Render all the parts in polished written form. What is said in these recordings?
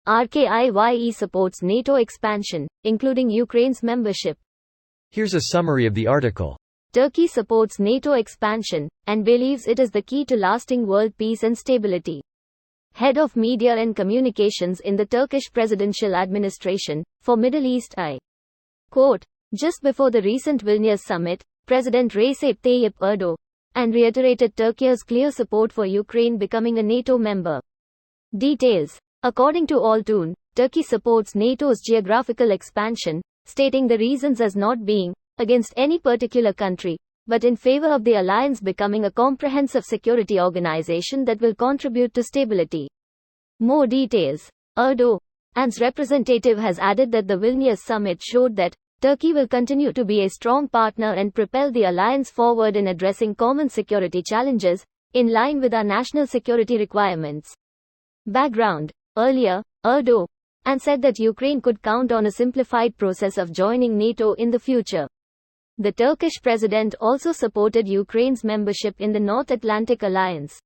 rkiye supports NATO expansion, including Ukraine's membership. Here's a summary of the article. Turkey supports NATO expansion, and believes it is the key to lasting world peace and stability. Head of Media and Communications in the Turkish Presidential Administration, for Middle East I. Quote, just before the recent Vilnius summit, President Recep Tayyip Erdogan reiterated Turkey's clear support for Ukraine becoming a NATO member. Details. According to Altoon, Turkey supports NATO's geographical expansion, stating the reasons as not being against any particular country, but in favor of the alliance becoming a comprehensive security organization that will contribute to stability. More details. Erdogan's representative has added that the Vilnius summit showed that Turkey will continue to be a strong partner and propel the alliance forward in addressing common security challenges, in line with our national security requirements. Background. Earlier, Erdogan said that Ukraine could count on a simplified process of joining NATO in the future. The Turkish president also supported Ukraine's membership in the North Atlantic Alliance.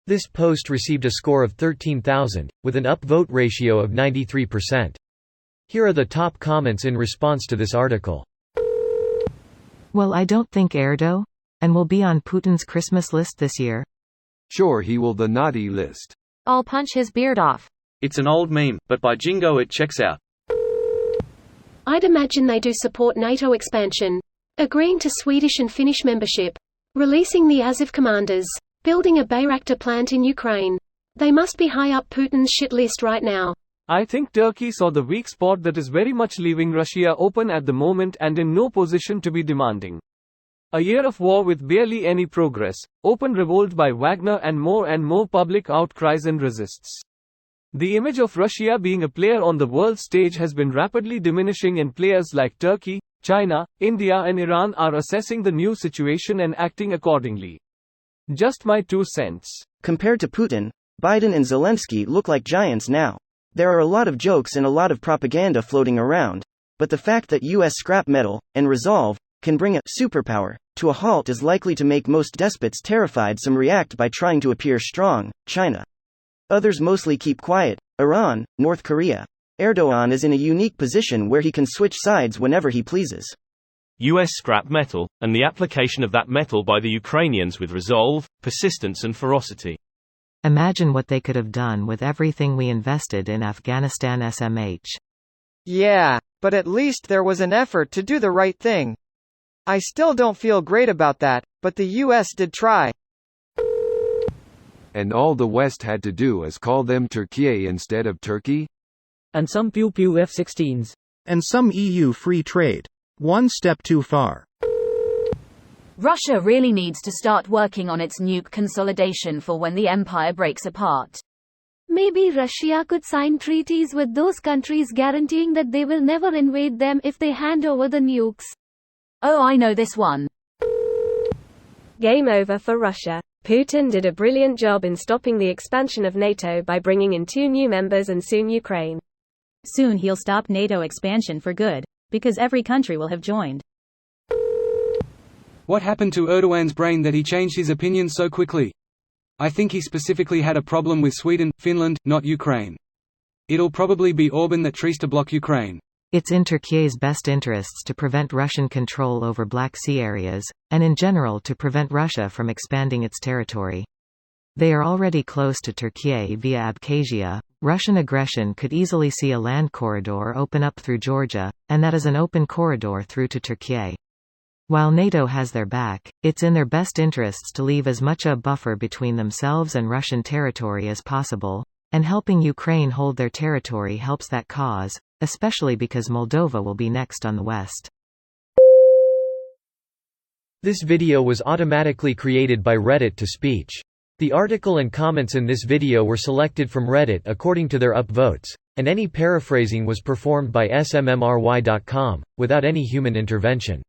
This post received a score of 13,000, with an upvote ratio of 93%. Here are the top comments in response to this article. Well, I don't think Erdogan will be on Putin's Christmas list this year. Sure, he will, the naughty list. I'll punch his beard off. It's an old meme, but by jingo it checks out. I'd imagine they do support NATO expansion. Agreeing to Swedish and Finnish membership. Releasing the Azov commanders. Building a Bayraktar plant in Ukraine. They must be high up Putin's shit list right now. I think Turkey saw the weak spot that is very much leaving Russia open at the moment and in no position to be demanding. A year of war with barely any progress, open revolt by Wagner and more public outcries and resists. The image of Russia being a player on the world stage has been rapidly diminishing, and players like Turkey, China, India and Iran are assessing the new situation and acting accordingly. Just my 2 cents. Compared to Putin, Biden and Zelensky look like giants now. There are a lot of jokes and a lot of propaganda floating around, but the fact that US scrap metal and resolve can bring a superpower to a halt is likely to make most despots terrified. Some react by trying to appear strong, China. Others mostly keep quiet, Iran, North Korea. Erdogan is in a unique position where he can switch sides whenever he pleases. US scrap metal, and the application of that metal by the Ukrainians with resolve, persistence and ferocity. Imagine what they could have done with everything we invested in Afghanistan SMH. Yeah, but at least there was an effort to do the right thing. I still don't feel great about that, but the US did try. And all the West had to do is call them Turkiye instead of Turkey? And some pew-pew F-16s. And some EU free trade. One step too far. Russia really needs to start working on its nuke consolidation for when the empire breaks apart. Maybe Russia could sign treaties with those countries guaranteeing that they will never invade them if they hand over the nukes. Oh, I know this one. Game over for Russia. Putin did a brilliant job in stopping the expansion of NATO by bringing in 2 new members and soon Ukraine. Soon he'll stop NATO expansion for good, because every country will have joined. What happened to Erdogan's brain that he changed his opinion so quickly? I think he specifically had a problem with Sweden, Finland, not Ukraine. It'll probably be Orban that tries to block Ukraine. It's in Turkey's best interests to prevent Russian control over Black Sea areas, and in general to prevent Russia from expanding its territory. They are already close to Turkey via Abkhazia. Russian aggression could easily see a land corridor open up through Georgia, and that is an open corridor through to Turkey. While NATO has their back, it's in their best interests to leave as much a buffer between themselves and Russian territory as possible, and helping Ukraine hold their territory helps that cause, especially because Moldova will be next on the west. This video was automatically created by Reddit to speech. The article and comments in this video were selected from Reddit according to their upvotes, and any paraphrasing was performed by smmry.com, without any human intervention.